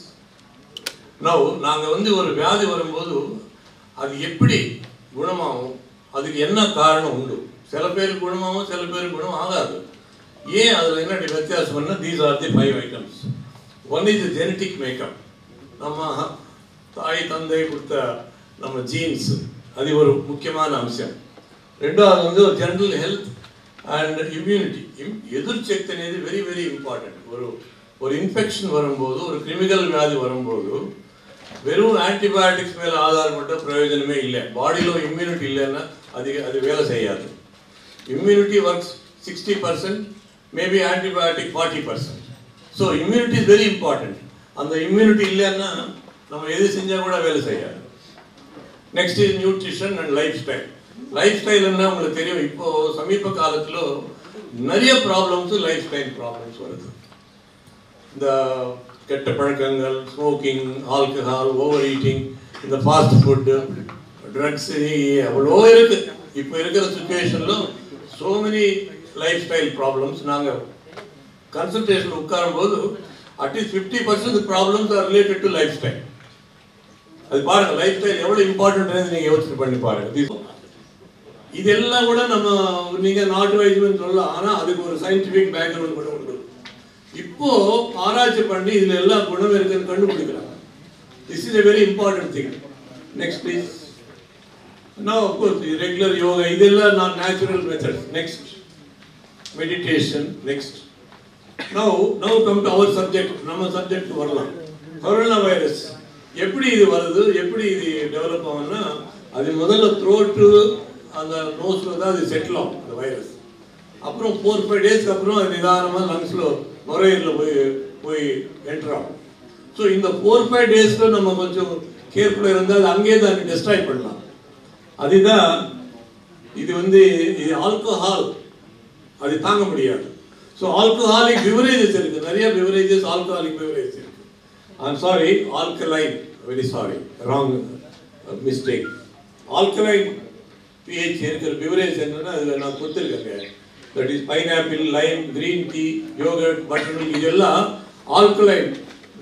நவ் நாங்கள் வந்து ஒரு வியாதி வரும்போது அது எப்படி குணமாகும், அதுக்கு என்ன காரணம் உண்டு. சில பேருக்கு குணமாகும், சில பேருக்கு குணம் ஆகாது. ஏன் அதில் என்ன வித்தியாசம்னா, these are the 5 items. One is genetic makeup, நம்ம தாய் தந்தை கொடுத்த நம்ம ஜீன்ஸ், அது ஒரு முக்கியமான அம்சம். ரெண்டாவது வந்து ஒரு ஜெனரல் ஹெல்த் அண்ட் இம்யூனிட்டி. எதிர்சக்தி అనేది வெரி வெரி இம்பார்ட்டன்ட். ஒரு இன்ஃபெக்ஷன் வரும்போது, ஒரு கிரிமினல் வியாதி வரும்போது வெறும் ஆன்டிபயோட்டிக்ஸ் மேலே ஆதாரப்பட்ட பிரயோஜனமே இல்லை. பாடியில் இம்யூனிட்டி இல்லைன்னா அது வேலை செய்யாது. Immunity works 60%, maybe antibiotic 40%. So immunity is very important. அந்த இம்யூனிட்டி இல்லைன்னா நம்ம எது செஞ்சால் கூட வேலை செய்யாது. Next is nutrition and lifestyle. லைஃப் ஸ்டைல்னா உங்களுக்கு தெரியும், இப்போ சமீப காலத்தில் நிறைய ப்ராப்ளம்ஸ் லைஃப் ஸ்டைல் ப்ராப்ளம்ஸ் வருது. இந்த கெட்ட பழக்கங்கள், ஸ்மோக்கிங், ஆல்கஹால், ஓவர் ஈட்டிங், இந்த ஃபாஸ்ட் ஃபுட்டு, ட்ரக்ஸ், எவ்வளோ இருக்கு. இப்போ இருக்கிற சுச்சுவேஷனில் so many life style problems. நாங்கள் கன்சல்டேஷன் உட்காரும்போது at least 50% problems are related to life style. அது பாருங்க, லைஃப் ஸ்டைல் எவ்வளோ இம்பார்ட்டன்ட் நீங்கள் யோசனை பண்ணி பாருங்க. இதெல்லாம் கூட நம்ம நீங்கள் நாட்டு வைத்தியம் சொல்லலாம், ஆனால் அதுக்கு ஒரு சயின்டிஃபிக் பேக்ரவுண்ட் கூட உண்டு. இப்போ ஆராய்ச்சி பண்ணி இதில் எல்லா குணம் இருக்குன்னு கண்டுபிடிக்கிறாங்க. This is a very important thing. Next please. No of course regular yoga, இதெல்லாம் நான் natural method. Next meditation. Next now come to our subject. நம்ம சப்ஜெக்ட் வரலாம். கொரோனா வைரஸ் எப்படி இது வருது, எப்படி இது டெவலப் ஆகும்னா, அது முதல்ல த்ரோட்டு அந்த நோஸில் தான் அது செட்டில் ஆகும் அந்த வைரஸ். அப்புறம் 4-5 டேஸ்க்கு அப்புறம் அது நிதானமாக லங்ஸில் நுரையீரலில் போய் என்டர் ஆகும். ஸோ இந்த 4-5 டேஸில் நம்ம கொஞ்சம் கேர்ஃபுல்லாக இருந்தால் அது அங்கேயே தான் டெஸ்ட்ராய் பண்ணலாம். அதுதான் இது வந்து இது ஆல்கஹால், அது தாங்க முடியாது. ஸோ ஆல்கஹாலிக் பிவரேஜஸ் இருக்குது, நிறைய பிவரேஜஸ் ஆல்கஹாலிக் பிவரேஜஸ் இருக்குது. I'm sorry, alkaline, very sorry, wrong mistake. Alkaline pH இருக்கிற பிவரேஜ் என்னன்னா அதில் நான் கொடுத்துருக்கேங்க. That is pineapple, lime, green tea, yogurt, buttermilk, இதெல்லாம் ஆல்கலைன்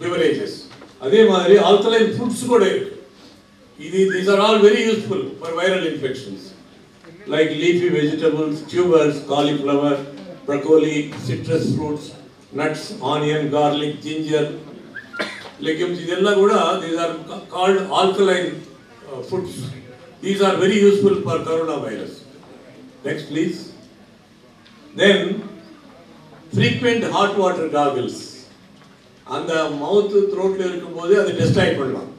பிவரேஜஸ். அதே மாதிரி ஆல்கலைன் ஃபுட்ஸ் கூட இருக்கு. these are all very useful for viral infections like leafy vegetables, tubers, cauliflower, broccoli, citrus fruits, nuts, onion, garlic, ginger, legumes. இதெல்லாம் கூட these are called alkaline foods. These are very useful for coronavirus. Next please. Then frequent hot water gargles. அந்த மவுத் த்ரோட்ல இருக்கும்போது அதை destroy பண்ணலாம்.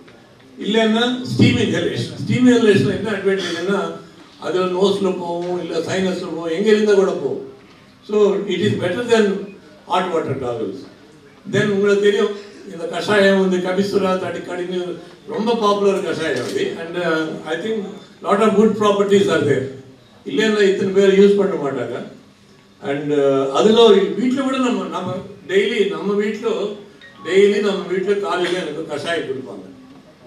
இல்லைன்னா steam inhalation. Steam inhalation என்ன அட்வான்டேஜ்னா, அது நோஸில் போகும், இல்லை சைனஸில் போகும், எங்கே இருந்தால் கூட போகும். So it is better then hot water gargles. தென் உங்களுக்கு தெரியும், இந்த கஷாயம் வந்து கபிசுரா, தடிக்கடின்னு ரொம்ப பாப்புலர் கஷாயம் அது. And I think lot of good properties are there. இல்லைன்னா இத்தனை பேர் யூஸ் பண்ண மாட்டாங்க. அண்ட் அதில் வீட்டில் கூட நம்ம டெய்லி நம்ம வீட்டில் காலையில் எனக்கு கஷாயம் கொடுப்பாங்க,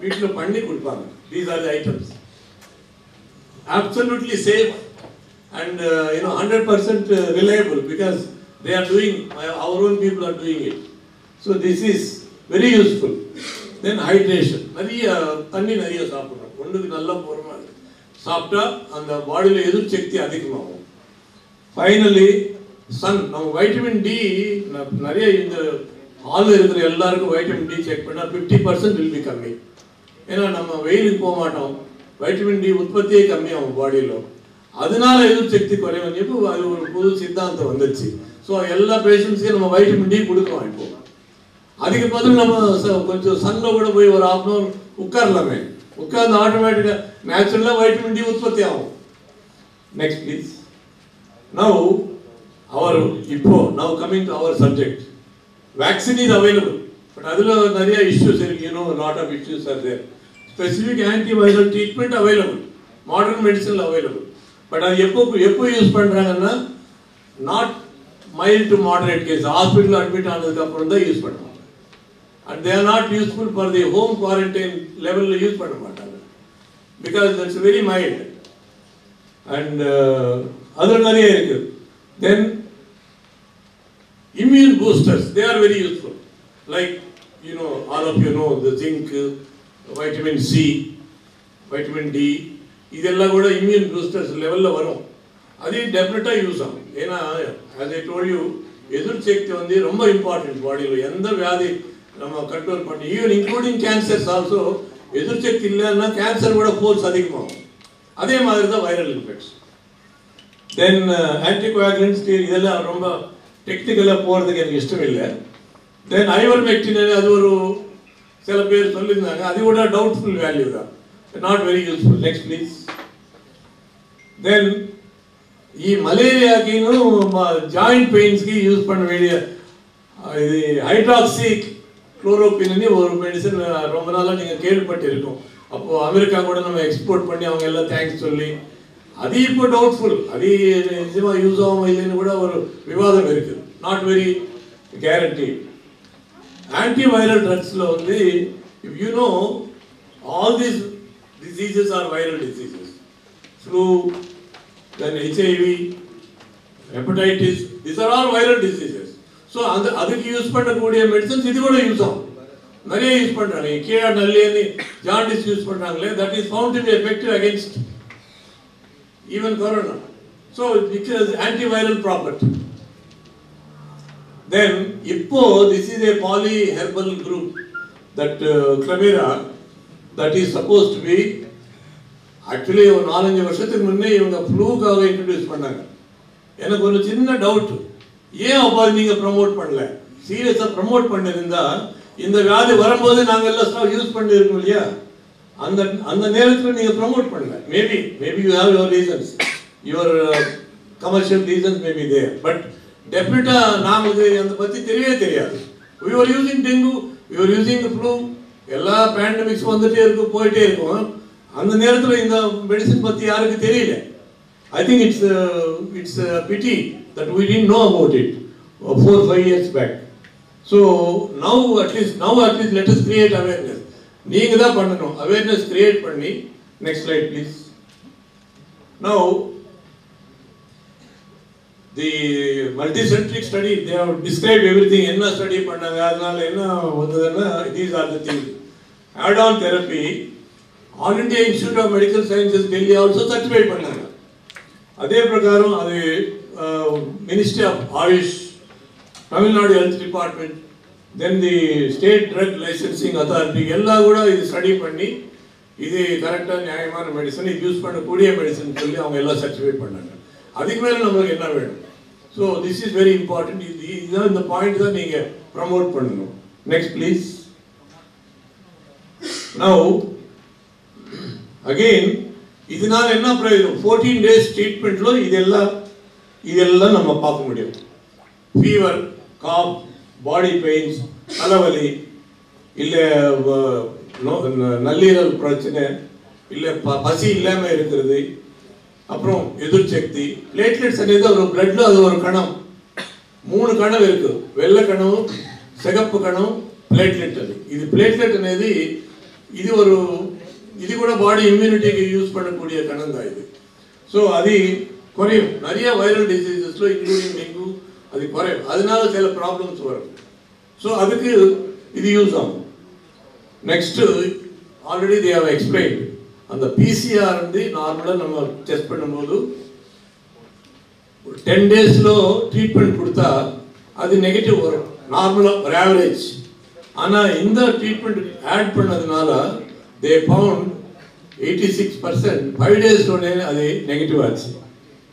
வீட்டில் பண்ணி கொடுப்பாங்க. These are the items. Absolutely safe and 100% reliable because they are doing, our own people are doing it. So this is very useful. Then hydration. நிறைய தண்ணி நிறைய சாப்பிடணும். ஒன்றுக்கு நல்லா போகிறோமா சாப்பிட்டா அந்த பாடியில் எதிர்ப்பு சக்தி அதிகமாகும். ஃபைனலி சன், நம்ம வைட்டமின் டி நிறைய இந்த ஹாலில் இருக்கிற எல்லாருக்கும் வைட்டமின் டி செக் பண்ணால் 50% வில் பி கம்மி. ஏன்னா நம்ம வெயிலுக்கு போக மாட்டோம், வைட்டமின் டி உற்பத்தியே கம்மியாகும் பாடியில். அதனால எதிர்ப்பு சக்தி குறைவு. இப்போ அது ஒரு புது சித்தாந்தம் வந்துச்சு. ஸோ எல்லா பேஷண்ட்ஸையும் நம்ம வைட்டமின் டி கொடுக்குறோம். இப்போ அதுக்கு பதில் நம்ம கொஞ்சம் சன்னில் கூட போய் ஒரு 1/2 hour உட்காரலாமே. உட்கார்ந்து ஆட்டோமேட்டிக்காக நேச்சுரலாக வைட்டமின் டி உற்பத்தி ஆகும். Next please. Now coming to our subject. Vaccine is available, but அதில் நிறைய இஷ்யூஸ் இருக்கு. Lot of issues are there. Specific antiviral treatment available, modern medicine available. But அது எப்போ யூஸ் பண்ணுறாங்கன்னா not mild to moderate case, hospital admit ஆனதுக்கு அப்புறம் தான் use பண்ணுவாங்க. And they are not useful for the home quarantine level use பண்ண மாட்டாங்க, because that's very mild. And other நிறைய இருக்கு. Then immune boosters, they are very useful, like all of you know the zinc, vitamin C, vitamin D, இதெல்லாம் கூட immune boosters லெவல்ல வரும். அது டெஃபினட்டா யூஸ் ஆகும். ஏன்னா as I told you, எதிர்ப்பு சக்தி வந்து ரொம்ப இம்பார்ட்டன்ட் பாடியில். எந்த வியாதி நம்ம கண்ட்ரோல் பண்ணி, ஈவன் இன்க்ளூடிங் கேன்சர்ஸ் ஆல்சோ, எதிர்சக்தி இல்லைன்னா கேன்சரோட ஃபோர்ஸ் அதிகமாகும். அதே மாதிரி தான் வைரல் இன்ஃபெக்ஷன். தென் ஆன்டிகோயாகுலன்ட்ஸ், இதெல்லாம் ரொம்ப டெக்னிக்கலாக போகிறதுக்கு எனக்கு இஷ்டம் இல்லை. தென் ஐவர்மெக்டின், அது ஒரு சில பேர் சொல்லியிருந்தாங்க, அது கூட டவுட்ஃபுல் வேல்யூ தான், not very useful. Next please. Then ఈ మలేరియాకిను జాయింట్ పెయిన్స్కి యూజ్ பண்ண வேண்டிய இது ஹைட்ராக்சி குளோரோக்வின் ஒரு மெடிசன் ரொம்ப நாளாக நீங்கள் கேள்விப்பட்டு இருக்கும். அப்போது அமெரிக்கா கூட நம்ம எக்ஸ்போர்ட் பண்ணி அவங்க எல்லாம் தேங்க்ஸ் சொல்லி, அது இப்போ டவுட்ஃபுல், அது நிஜமாக யூஸ் ஆகும் இல்லைன்னு கூட ஒரு விவாதம் இருக்குது. Not very guarantee. ஆன்டிவைரல் ட்ரக்ஸில் வந்து if you know all these diseases are viral diseases. Flu, then HIV, hepatitis, these are all viral diseases. So அதுக்கு யூஸ் பண்ணக்கூடிய மெடிசன்ஸ் இது கூட யூஸ் ஆகும். நிறைய யூஸ் பண்ணுறாங்க. கேஆர் நல்லி ஜாண்டிஸ் யூஸ் பண்ணுறாங்களே, that is found to be effective against even corona. So it is antiviral property. Then இப்போ this is a poly herbal group that கிளமேரா that is suppose to be actually ஒரு 4-5 வருஷத்துக்கு முன்னே இவங்க ஃப்ளூக்காக இன்ட்ரடியூஸ் பண்ணாங்க. எனக்கு ஒரு சின்ன டவுட், ஏன் அப்போ நீங்கள் ப்ரமோட் பண்ணல? சீரியஸாக ப்ரமோட் பண்ணியிருந்தா இந்த வியாதி வரும்போது நாங்கள் எல்லாம் ஸ்டாக் யூஸ் பண்ணியிருக்கோம் இல்லையா? அந்த நேரத்தில் நீங்கள் ப்ரமோட் பண்ணல. Maybe you have your reasons, your commercial reasons maybe there. But டெஃபினட்டாக நமக்கு அதை பற்றி தெரியவே தெரியாது. We are using dengue, we are using flu, எல்லா பேண்டமிக்ஸ் வந்துட்டே இருக்கும், போயிட்டே இருக்கும். அந்த நேரத்தில் இந்த மெடிசன் பற்றி யாருக்கு தெரியல. I think it's a pity that we didn't know about it 4-5 years back. So now at least let us create awareness. நீங்க தான் பண்ணணும், awareness create பண்ணி. Next slide please. Now the multicentric study, they have described everything. என்ன study பண்ணாங்க, அதனால என்ன வந்ததுன்னா these are the things. Add-on therapy, All India Institute of Medical Sciences Delhi also certified பண்ணாங்க. அதே பிரகாரம் அது ministry of AYUSH, Tamil Nadu health department, then the state drug licensing authority எல்லாம் கூட இது ஸ்டடி பண்ணி இது கரெக்டாக நியாயமான மெடிசன், இது யூஸ் பண்ணக்கூடிய மெடிசன் சொல்லி அவங்க எல்லாம் சர்டிஃபைட் பண்ணாங்க. அதுக்கு மேலே நம்மளுக்கு என்ன வேணும்? So this is very important. இதுதான் இந்த பாயிண்ட் தான் நீங்கள் ப்ரமோட் பண்ணணும். Next please. நவ் அகெயின் இதனால என்ன பிரயோஜனம்? 14 days ட்ரீட்மெண்ட்ல இதெல்லாம் நம்ம பார்க்க முடியும். ஃபீவர், காஃப், பாடி பெயின்ஸ், தலைவலி, இல்லை நல்லீரல் பிரச்சனை, இல்லை பசி இல்லாமல் இருக்கிறது, அப்புறம் எதிர்சக்தி. பிளேட்லெட்ஸ் అనేది ஒரு பிளட்ல அது ஒரு கணம், 3 கணம் இருக்கு. வெள்ளை கணம், சிகப்பு கணம், பிளேட்லெட். அது இது பிளேட்லெட் అనేది இது கூட பாடி இம்யூனிட்டிக்கு யூஸ் பண்ணக்கூடிய கணம் தான் இது. ஸோ அது குறையும். நிறைய வைரல் டிசீசஸ்ல இன்க்ளூடிங் டெங்கு அது குறையும். அதனால சில ப்ராப்ளம்ஸ் வரும். ஸோ அதுக்கு இது யூஸ் ஆகும். Next already they have explained அந்த PCR வந்து நார்மலாக நம்ம டெஸ்ட் பண்ணும்போது 10 daysல ட்ரீட்மெண்ட் கொடுத்தா அது நெகட்டிவ் வரும் நார்மலாக ஒரு ஆவரேஜ். ஆனால் இந்த ட்ரீட்மெண்ட் ஆட் பண்ணதுனால தே ஃபவுண்ட் 86% 5 days அது நெகட்டிவ் ஆச்சு.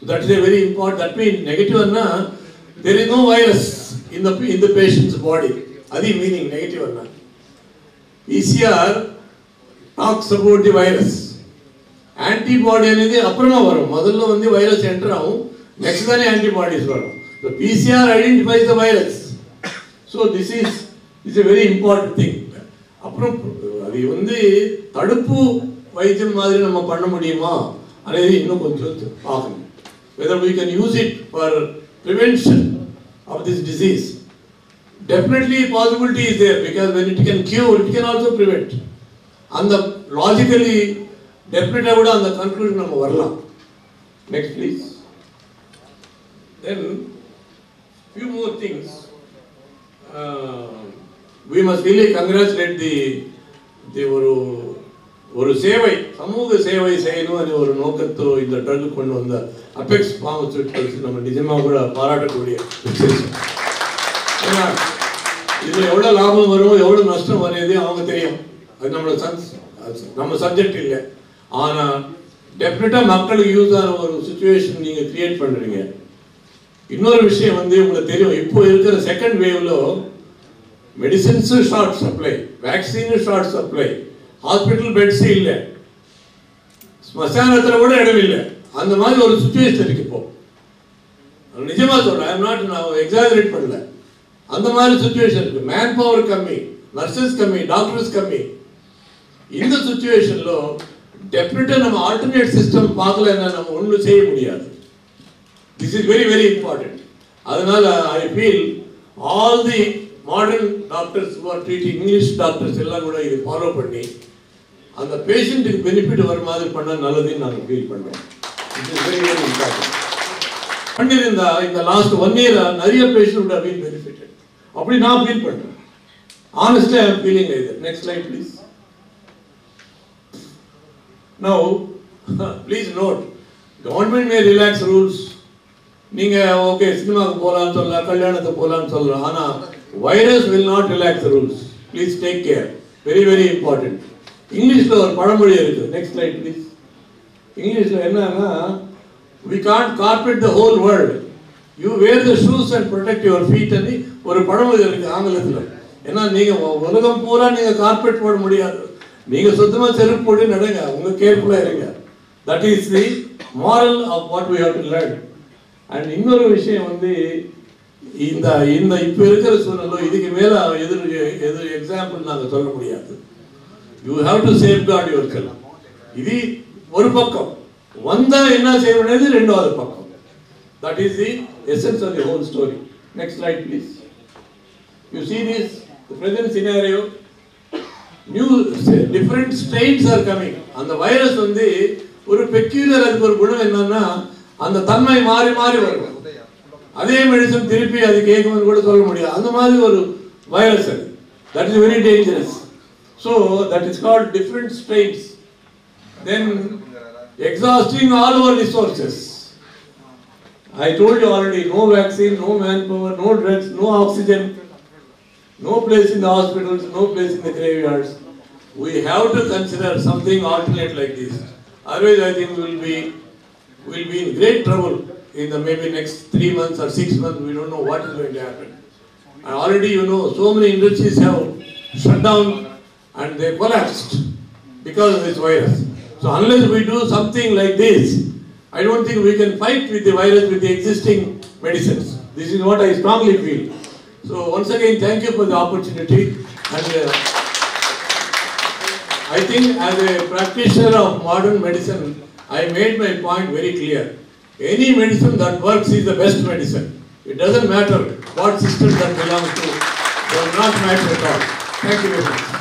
That is a very important. That means negative anna there is no virus in the patient's body. Adi meaning negative anna. PCR talks about the virus. Antibody anedi apprama varum. Modalla vandi virus enter agum. Next dane antibodies varum. So PCR identifies the virus. So this is a very important thing. Appuram adi vandi taduppu vaidhyam maadhiri nama panna mudiyuma anedi innum konjam paakanum. Whether we can use it for prevention of this disease. Definitely possibility is there, because when it can cure, it can also prevent. And the logically, definitely on the conclusion of Varla. Next please. Then, few more things. We must really congratulate the ஒரு சேவை, சமூக சேவை செய்யணும் என்ற ஒரு நோக்கத்தோ இந்த drug கொண்டு வந்த அபெக்ஸ் பார்மசூட்டிகல்ஸ் நம்ம நிஜமாக கூட பாராட்டக்கூடிய விஷயம். ஏன்னா இதில் எவ்வளோ லாபம் வரும் எவ்வளோ நஷ்டம் வருது அவங்க தெரியும். அது நம்ம சப்ஜெக்ட் இல்லை. ஆனால் டெஃபினட்டாக மக்களுக்கு யூஸ் ஆன ஒரு சுச்சுவேஷன் நீங்கள் கிரியேட் பண்ணுறீங்க. இன்னொரு விஷயம் வந்து உங்களுக்கு தெரியும், இப்போ இருக்கிற செகண்ட் வேவ்ல medicines short supply, vaccine short supply, hospital beds இல்லை, ஸ்மசானத்தில் கூட இடம் இல்லை. அந்த மாதிரி ஒரு சுச்சுவேஷன் இருக்கு இப்போ. நிஜமா சொல்றேன், ஐ எம் நாட் நான் எக்ஸாஜரேட் பண்ணல. அந்த மாதிரி சுச்சுவேஷன் இருக்கு. மேன் பவர் கம்மி, நர்சஸ் கம்மி, டாக்டர்ஸ் கம்மி. இந்த சுச்சுவேஷன்ல டெஃபினட்டா நம்ம ஆல்டர்னேட் சிஸ்டம் பார்க்கலன்னா நம்ம ஒன்றும் செய்ய முடியாது. This is very very important. அதனால I feel all the modern doctors who are treating, English doctors எல்லாம் கூட இதை ஃபாலோ பண்ணி அந்த பேஷண்ட்டுக்கு பெனிஃபிட் வர மாதிரி பண்ணால் நல்லதுன்னு நாங்கள் ஃபீல் பண்ணுறோம். It is very very important. பண்ணியிருந்தா இந்த லாஸ்ட் 1 year நிறைய பேஷண்ட் have been benefited. அப்படி நான் ஃபீல் பண்ணுறேன். Honestly, I am feeling like that. Next slide, please. Now, please note, government may relax rules. நீங்க ஓகே சினிமாக்கு போகலான்னு சொல்லலாம், கல்யாணத்துக்கு போகலான்னு சொல்லலாம். ஆனால் virus will not relax the rules. Please take care. Very very important. இங்கிலீஷ்ல ஒரு பழமொழி இருக்கு. Next slide please. இங்கிலீஷ்ல என்னன்னா, we can't carpet the whole world. You wear the shoes and protect your feet ன்னு ஒரு பழமொழி இருக்கு ஆங்கிலத்துல. ஏன்னா நீங்க உலகம் பூரா நீங்க கார்பெட் போட முடியாது. நீங்க சுத்தமா செருப்பு போட்டு நடங்க, உங்க கேர்ஃபுல்லா இருங்க. That is the moral of what we have to learn. And இன்னொரு விஷயம் வந்து இந்த இப்ப இருக்கிற சூழ்நிலை இதுக்கு மேல எதிர் எக்ஸாம்பிள் நாங்க சொல்ல முடியாது. You have to safeguard yourself. இது ஒரு பக்கம். வந்தா என்ன செய்ய வேண்டியது ரெண்டாவது பக்கம். That is the essence of the whole story. Next slide please. You see this, the present scenario, new different strains are coming. And the virus வந்து ஒரு peculiar அதுக்கு ஒரு குணம் என்னன்னா, அந்த தன்மை மாறி மாறி வரும். அதே மெடிசன் திருப்பி அது கேட்கும்னு கூட சொல்ல முடியாது. அந்த மாதிரி ஒரு வைரஸ் அது. That is very dangerous. So that is called different strains. Then exhausting all our resources. I told you already, no vaccine, no manpower, no drugs, no oxygen, no place in the hospitals, no place in the graveyards. We have to consider something alternate like this. Otherwise I think we'll be in great trouble in the maybe next 3 months or 6 months. We don't know what is going to happen. And already so many industries have shut down and they collapsed because of this virus. So unless we do something like this, I don't think we can fight with the virus with the existing medicines. This is what I strongly feel. So once again, thank you for the opportunity. And I think as a practitioner of modern medicine, I made my point very clear. Any medicine that works is the best medicine. It doesn't matter what system that belongs to. It does not matter at all. Thank you very much.